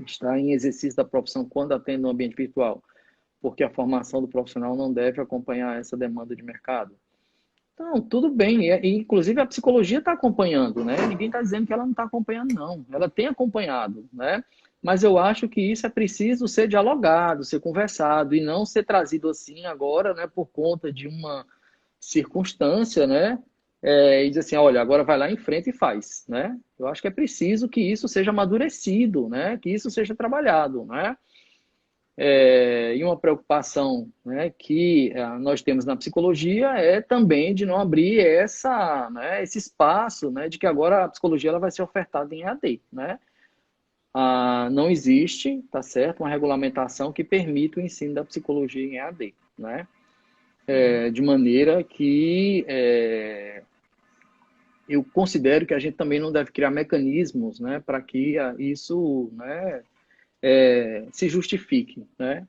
está em exercício da profissão quando atende no ambiente virtual, porque a formação do profissional não deve acompanhar essa demanda de mercado. Então, tudo bem. Inclusive, a psicologia está acompanhando, né? Ninguém está dizendo que ela não está acompanhando, não. Ela tem acompanhado, né? Mas eu acho que isso é preciso ser dialogado, ser conversado, e não ser trazido assim agora, né? Por conta de uma circunstância, né? E diz assim, olha, agora vai lá em frente e faz, né? Eu acho que é preciso que isso seja amadurecido, né? Que isso seja trabalhado, né? E uma preocupação, né, que nós temos na psicologia é também de não abrir esse espaço, né, de que agora a psicologia ela vai ser ofertada em EAD, né? Não existe, tá certo, uma regulamentação que permita o ensino da psicologia em EAD, né? De maneira que eu considero que a gente também não deve criar mecanismos, né, para que isso, né, se justifique, né?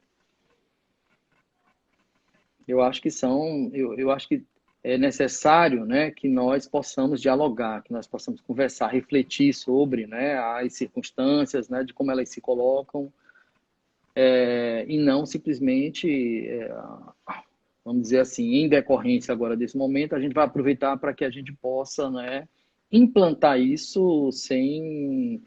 Eu acho que é necessário, né, que nós possamos dialogar, que nós possamos conversar, refletir sobre, né, as circunstâncias, né, de como elas se colocam, e não simplesmente, vamos dizer assim, em decorrência agora desse momento, a gente vai aproveitar para que a gente possa, né, implantar isso sem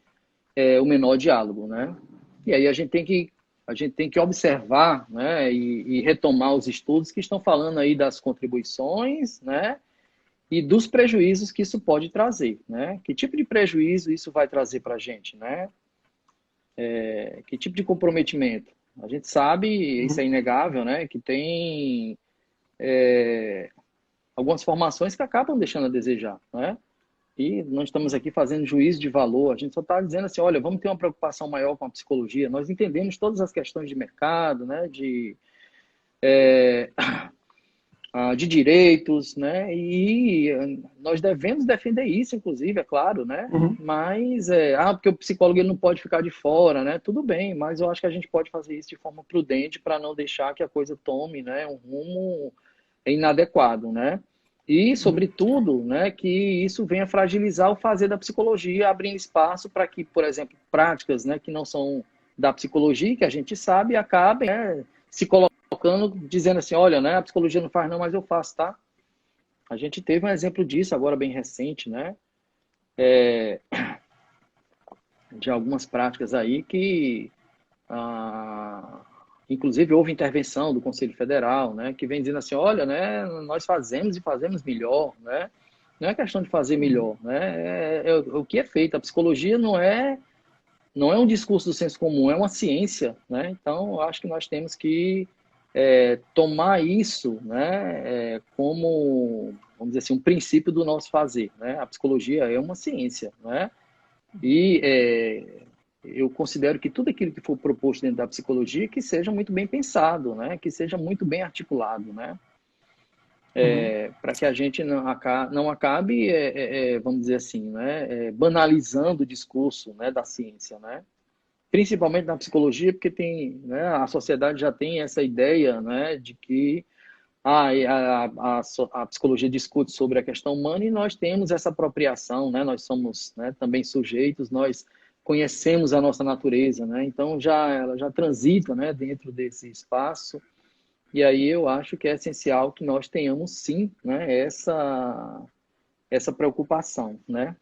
o menor diálogo, né? E aí a gente tem que observar, né, e retomar os estudos que estão falando aí das contribuições, né, e dos prejuízos que isso pode trazer, né? Que tipo de prejuízo isso vai trazer para a gente, né? Que tipo de comprometimento? A gente sabe, isso é inegável, né, que tem algumas formações que acabam deixando a desejar, né? E nós estamos aqui fazendo juízo de valor, a gente só está dizendo assim, olha, vamos ter uma preocupação maior com a psicologia, nós entendemos todas as questões de mercado, né, de direitos, né, e nós devemos defender isso, inclusive, é claro, né, mas, porque o psicólogo ele não pode ficar de fora, né, tudo bem, mas eu acho que a gente pode fazer isso de forma prudente para não deixar que a coisa tome, né, um rumo inadequado, né. E, sobretudo, né, que isso venha fragilizar o fazer da psicologia, abrindo espaço para que, por exemplo, práticas, né, que não são da psicologia, que a gente sabe, acabem, né, se colocando, dizendo assim, olha, né, a psicologia não faz não, mas eu faço, tá? A gente teve um exemplo disso agora bem recente, né, de algumas práticas aí que inclusive houve intervenção do Conselho Federal, né, que vem dizendo assim, olha, né, nós fazemos e fazemos melhor, né, não é questão de fazer melhor, né, o que é feito, a psicologia não é um discurso do senso comum, é uma ciência, né, então eu acho que nós temos que tomar isso, né, como, vamos dizer assim, um princípio do nosso fazer, né, a psicologia é uma ciência, né, e eu considero que tudo aquilo que for proposto dentro da psicologia que seja muito bem pensado, né? Que seja muito bem articulado, né? Para que a gente não acabe, vamos dizer assim, né? Banalizando o discurso, né, da ciência, né? Principalmente na psicologia, porque tem, né, a sociedade já tem essa ideia, né, de que a psicologia discute sobre a questão humana e nós temos essa apropriação, né? Nós somos, né, também sujeitos, nós conhecemos a nossa natureza, né? Então ela já transita, né, dentro desse espaço. E aí eu acho que é essencial que nós tenhamos sim, né, essa preocupação, né?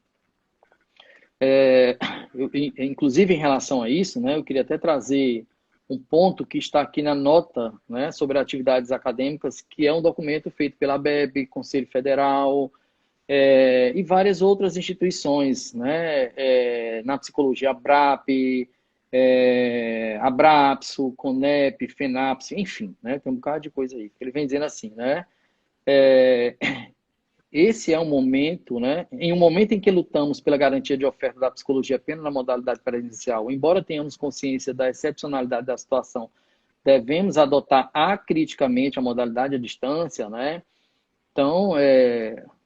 Inclusive em relação a isso, né, eu queria até trazer um ponto que está aqui na nota, né, sobre atividades acadêmicas, que é um documento feito pela ABEB, Conselho Federal, e várias outras instituições, né, na psicologia, Abrapso, Conep, FENAPS, enfim, né, tem um bocado de coisa aí. Ele vem dizendo assim, né, esse é um momento, né, em um momento em que lutamos pela garantia de oferta da psicologia apenas na modalidade presencial, embora tenhamos consciência da excepcionalidade da situação, devemos adotar acriticamente a modalidade à distância, né? Então,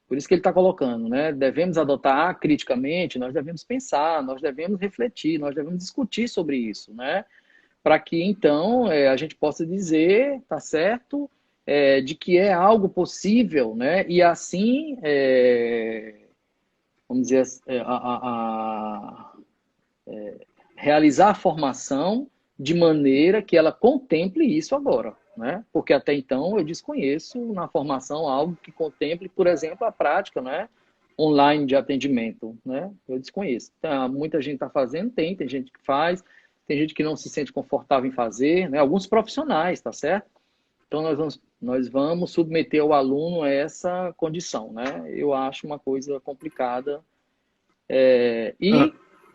por isso que ele está colocando, né? Devemos adotar acriticamente, nós devemos pensar, nós devemos refletir, nós devemos discutir sobre isso, né? Para que, então, a gente possa dizer, tá certo, de que é algo possível, né? E assim, vamos dizer, realizar a formação de maneira que ela contemple isso agora, né? Porque até então eu desconheço na formação algo que contemple, por exemplo, a prática, né, online de atendimento, né? Eu desconheço. Então, muita gente está fazendo, tem gente que faz, tem gente que não se sente confortável em fazer, né? Alguns profissionais, tá certo? Então nós vamos submeter o aluno a essa condição, né? Eu acho uma coisa complicada.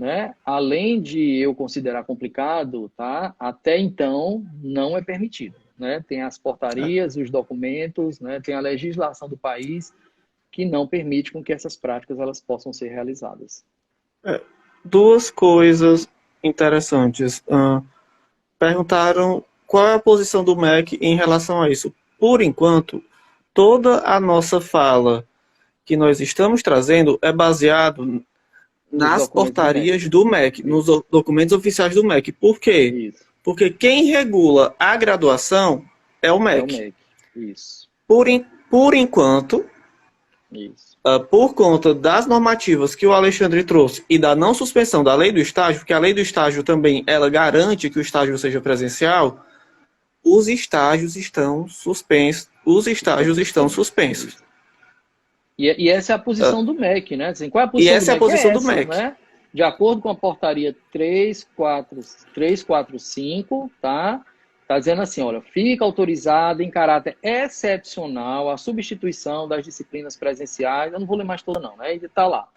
Né, além de eu considerar complicado, tá, até então não é permitido, né? Tem as portarias, os documentos, né, tem a legislação do país que não permite com que essas práticas elas possam ser realizadas. Duas coisas interessantes. Perguntaram qual é a posição do MEC em relação a isso. Por enquanto, toda a nossa fala que nós estamos trazendo é baseado nas portarias do MEC, nos documentos oficiais do MEC. Por quê? Isso. Porque quem regula a graduação é o MEC. É o MEC. Isso. Por enquanto, isso. Por conta das normativas que o Alexandre trouxe e da não suspensão da lei do estágio, porque a lei do estágio também ela garante que o estágio seja presencial, os estágios estão suspensos. E essa é a posição do MEC, né? Assim, qual é a posição e essa do é a MEC? posição do essa, MEC. Né? De acordo com a portaria 345, tá? Tá dizendo assim, olha, fica autorizada em caráter excepcional a substituição das disciplinas presenciais, eu não vou ler mais toda não, né? Ele tá lá.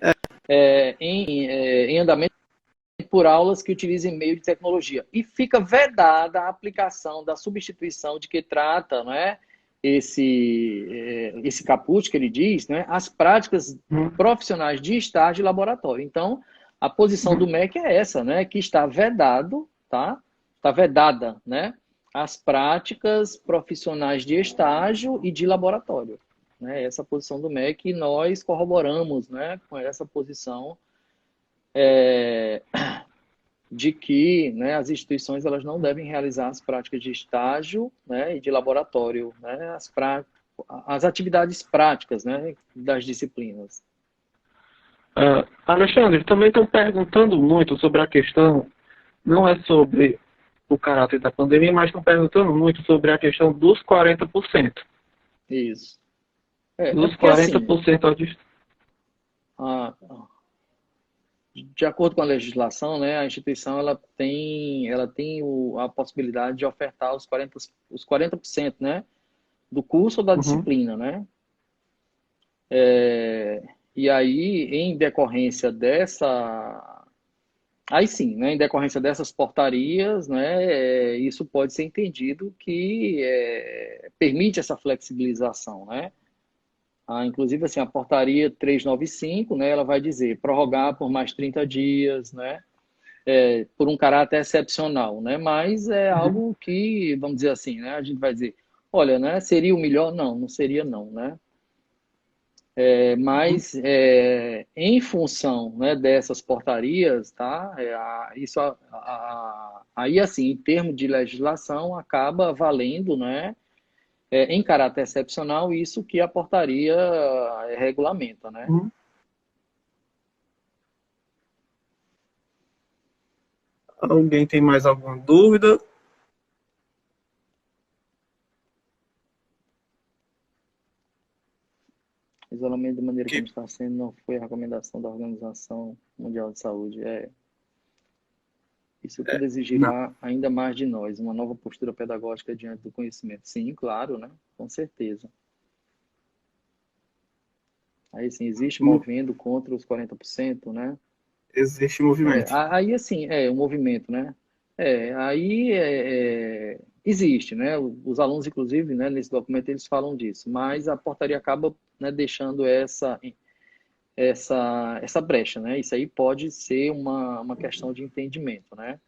Em andamento por aulas que utilizem meio de tecnologia. E fica vedada a aplicação da substituição de que trata, né? Esse caput que ele diz, né, as práticas profissionais de estágio e laboratório. Então, a posição do MEC é essa, né, que está vedado, tá? Está vedada, né, as práticas profissionais de estágio e de laboratório. Né? Essa posição do MEC e nós corroboramos, né, com essa posição de que, né, as instituições elas não devem realizar as práticas de estágio, né, e de laboratório, né, as atividades práticas, né, das disciplinas. Alexandre, também estão perguntando muito sobre a questão, não é sobre o caráter da pandemia, mas estão perguntando muito sobre a questão dos 40%. Isso. Dos 40% ao distância. De acordo com a legislação, né, a instituição ela tem a possibilidade de ofertar os 40%, né, do curso ou da disciplina, né? E aí, em decorrência aí sim, né, em decorrência dessas portarias, né, isso pode ser entendido que permite essa flexibilização, né? Inclusive, assim, a portaria 395, né, ela vai dizer prorrogar por mais 30 dias, né, por um caráter excepcional, né, mas é algo que, vamos dizer assim, né, a gente vai dizer, olha, né, seria o melhor? Não, não seria não, né, mas em função, né, dessas portarias, tá, aí, assim, em termos de legislação, acaba valendo, né, em caráter excepcional, isso que a portaria regulamenta, né? Alguém tem mais alguma dúvida? Isolamento de maneira Que como está sendo não foi a recomendação da Organização Mundial de Saúde. Isso tudo não, exigirá ainda mais de nós, uma nova postura pedagógica diante do conhecimento. Sim, claro, né? Com certeza. Aí, sim, existe movendo contra os 40%, né? existe movimento. Aí, assim, o movimento, né? Aí existe, né? Os alunos, inclusive, né, nesse documento, eles falam disso, mas a portaria acaba, né, deixando essa brecha, né? Isso aí pode ser uma questão de entendimento, né?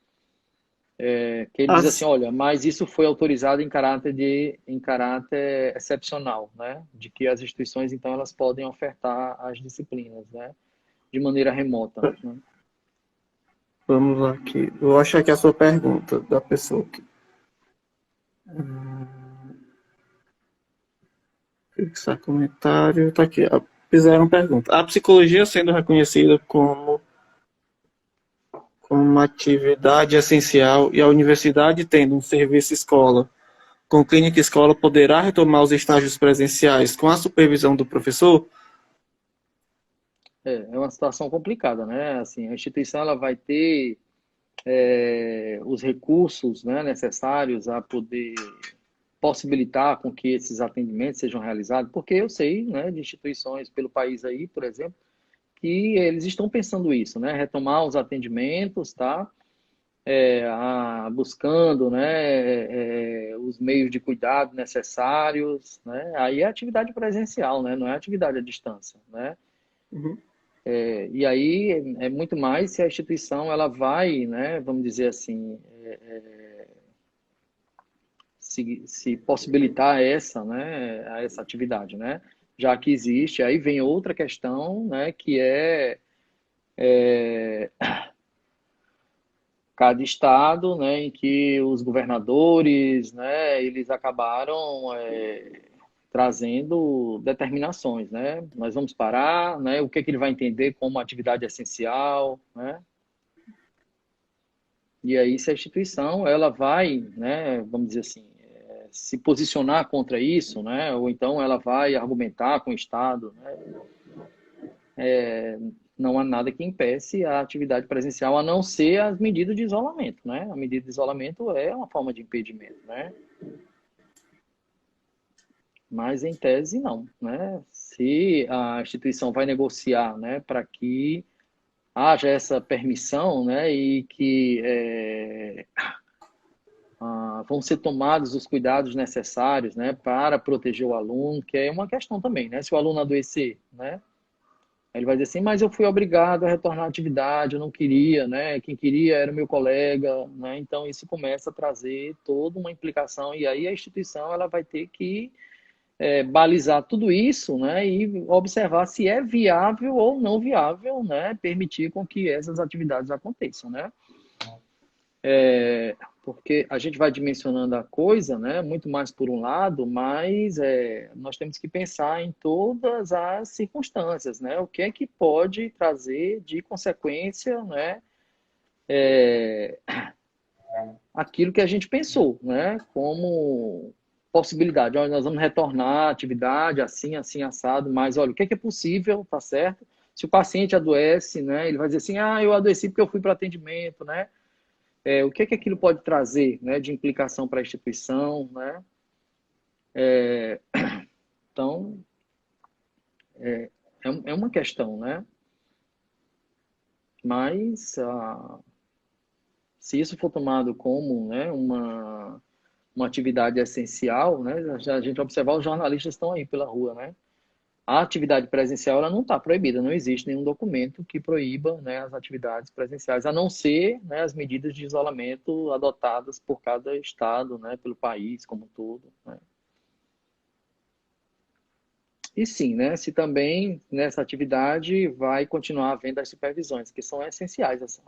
Que ele diz assim, As, olha, mas isso foi autorizado em caráter excepcional, né? De que as instituições, então, elas podem ofertar as disciplinas, né? De maneira remota, né? vamos lá aqui. Vou achar aqui a sua pergunta da pessoa aqui. Fixar comentário. Tá aqui. Fizeram pergunta. A psicologia sendo reconhecida como uma atividade essencial e a universidade tendo um serviço escola com clínica escola poderá retomar os estágios presenciais com a supervisão do professor? É uma situação complicada, né? Assim, a instituição ela vai ter os recursos, né, necessários a poder possibilitar com que esses atendimentos sejam realizados, porque eu sei, né, de instituições pelo país aí, por exemplo, que eles estão pensando isso, né, retomar os atendimentos, tá? Buscando, né, os meios de cuidado necessários, né? Aí é atividade presencial, né? Não é atividade à distância, né? Uhum. E aí é muito mais se a instituição ela vai, né, vamos dizer assim, se possibilitar essa atividade, né? Já que existe, aí vem outra questão, né, que é cada estado, né, em que os governadores, né, eles acabaram trazendo determinações, né? Nós vamos parar, né? O que é que ele vai entender como atividade essencial, né? E aí, se a instituição ela vai, né, vamos dizer assim, se posicionar contra isso, né, ou então ela vai argumentar com o Estado, né, não há nada que impeça a atividade presencial, a não ser as medidas de isolamento, né? A medida de isolamento é uma forma de impedimento, né? Mas em tese não, né? Se a instituição vai negociar, né, para que haja essa permissão, né, e que vão ser tomados os cuidados necessários, né, para proteger o aluno, que é uma questão também, né? Se o aluno adoecer, né, ele vai dizer assim, mas eu fui obrigado a retornar à atividade, eu não queria, né? Quem queria era o meu colega, né? Então isso começa a trazer toda uma implicação e aí a instituição ela vai ter que balizar tudo isso, né? E observar se é viável ou não viável, né? Permitir com que essas atividades aconteçam, né? Porque a gente vai dimensionando a coisa, né, muito mais por um lado, mas nós temos que pensar em todas as circunstâncias, né, o que é que pode trazer de consequência, né, aquilo que a gente pensou, né, como possibilidade. Olha, nós vamos retornar à atividade assim, assim, assado, mas olha, o que é possível, tá certo? Se o paciente adoece, né, ele vai dizer assim, eu adoeci porque eu fui para atendimento, né, o que é que aquilo pode trazer, né, de implicação para a instituição, né? Então, é uma questão, né? Mas se isso for tomado como, né, uma atividade essencial, né? A gente observar, os jornalistas estão aí pela rua, né? A atividade presencial ela não está proibida, não existe nenhum documento que proíba, né, as atividades presenciais, a não ser, né, as medidas de isolamento adotadas por cada estado, né, pelo país como um todo, né? E sim, né? Se também nessa atividade vai continuar havendo as supervisões, que são essenciais,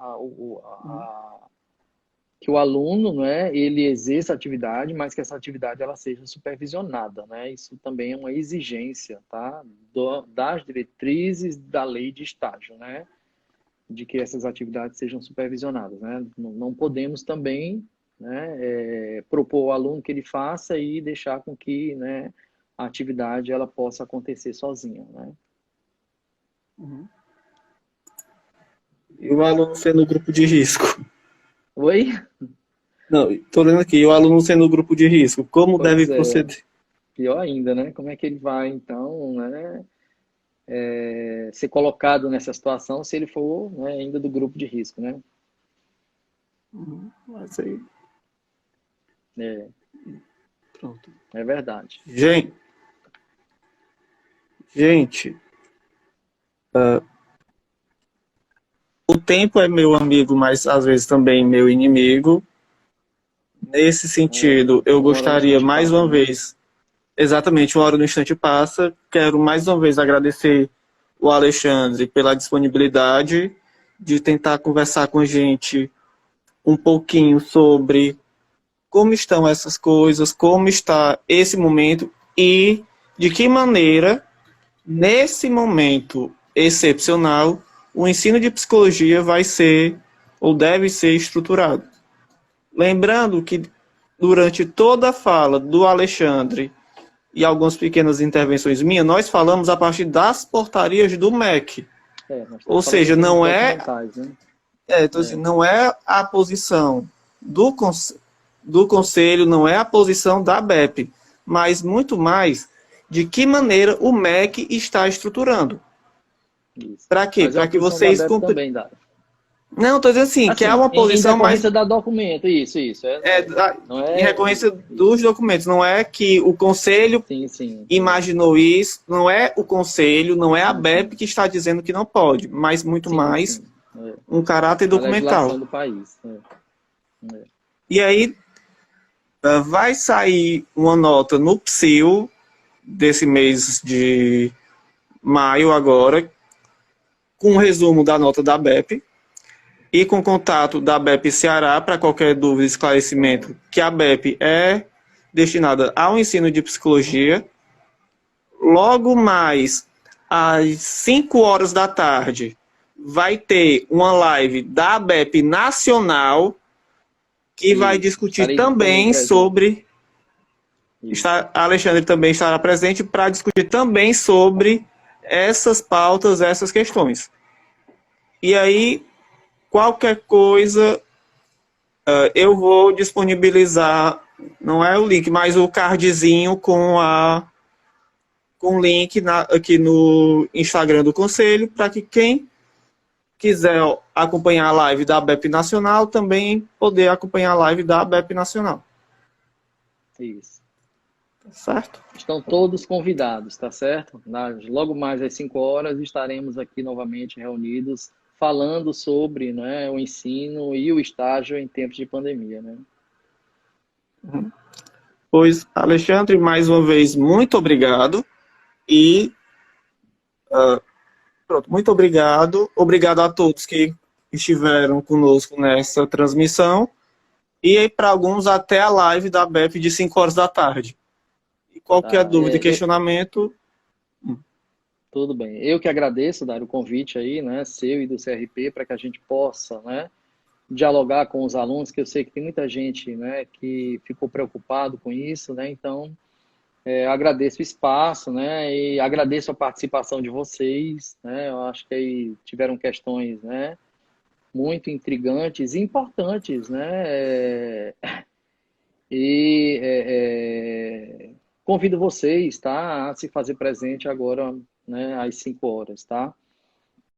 que o aluno, né, ele exerça a atividade, mas que essa atividade ela seja supervisionada, né? Isso também é uma exigência, tá? Das diretrizes da lei de estágio, né? de que essas atividades sejam supervisionadas, né? Não podemos também, né, propor ao aluno que ele faça e deixar com que, né, a atividade ela possa acontecer sozinha, né? Uhum. E o aluno sendo grupo de risco? Oi? Não, estou lendo aqui, e o aluno sendo grupo de risco, como deve Pois é, proceder? pior ainda, né? Como é que ele vai, então, né, ser colocado nessa situação se ele for, né, ainda do grupo de risco, né? Mas aí, É, pronto. é verdade. Gente, o tempo é meu amigo, mas às vezes também meu inimigo. Nesse sentido, eu Uma hora no gostaria instante mais passa, uma né? vez, exatamente uma hora no instante passa, quero mais uma vez agradecer o Alexandre pela disponibilidade de tentar conversar com a gente um pouquinho sobre como estão essas coisas, como está esse momento e de que maneira, nesse momento excepcional, o ensino de psicologia vai ser ou deve ser estruturado. Lembrando que durante toda a fala do Alexandre e algumas pequenas intervenções minhas, nós falamos a partir das portarias do MEC. Nós Ou estamos falando em seja, termos não é, documentais, né? então, assim, não é a posição do Conselho, não é a posição da BEP, mas muito mais de que maneira o MEC está estruturando. Isso. Para quê? Mas é Para uma que posição da vocês ABEP também, Dário. Não, estou dizendo assim, que é Assim, uma em posição mais decorrência da documento, isso. Não em é. recorrência dos Isso. documentos. Não é que o Conselho Sim, sim. imaginou isso, não é o Conselho, não é a BEP Uhum. que está dizendo que não pode, mas muito Sim, mais sim. É. um caráter A legislação documental. do país. É. E aí vai sair uma nota no PSIL desse mês de maio agora, com um resumo da nota da BEP e com contato da BEP Ceará para qualquer dúvida e esclarecimento, que a BEP é destinada ao ensino de psicologia. Logo mais às 5 horas da tarde vai ter uma live da ABEP Nacional que vai Isso. discutir Estarei também também presente. sobre. Isso. Alexandre também estará presente para discutir também sobre essas pautas, essas questões. E aí, qualquer coisa, eu vou disponibilizar, não é o link, mas o cardzinho com o link aqui no Instagram do Conselho, para que quem quiser acompanhar a live da ABEP Nacional, também poder acompanhar a live da ABEP Nacional. Isso. Certo? Estão todos convidados, tá certo? Logo mais às 5 horas estaremos aqui novamente reunidos falando sobre, né, o ensino e o estágio em tempos de pandemia, né? Pois, Alexandre, mais uma vez, muito obrigado. E pronto, muito obrigado. Obrigado a todos que estiveram conosco nessa transmissão. E aí, para alguns, até a live da ABEP de 5 horas da tarde. E qualquer Tá, dúvida e questionamento. tudo bem. Eu que agradeço, dar o convite aí, né, seu e do CRP, para que a gente possa, né, dialogar com os alunos, que eu sei que tem muita gente, né, que ficou preocupado com isso, né, então agradeço o espaço, né, e agradeço a participação de vocês, né, eu acho que aí tiveram questões, né, muito intrigantes e importantes, né, e convido vocês, tá, a se fazer presente agora, né, às 5 horas, tá?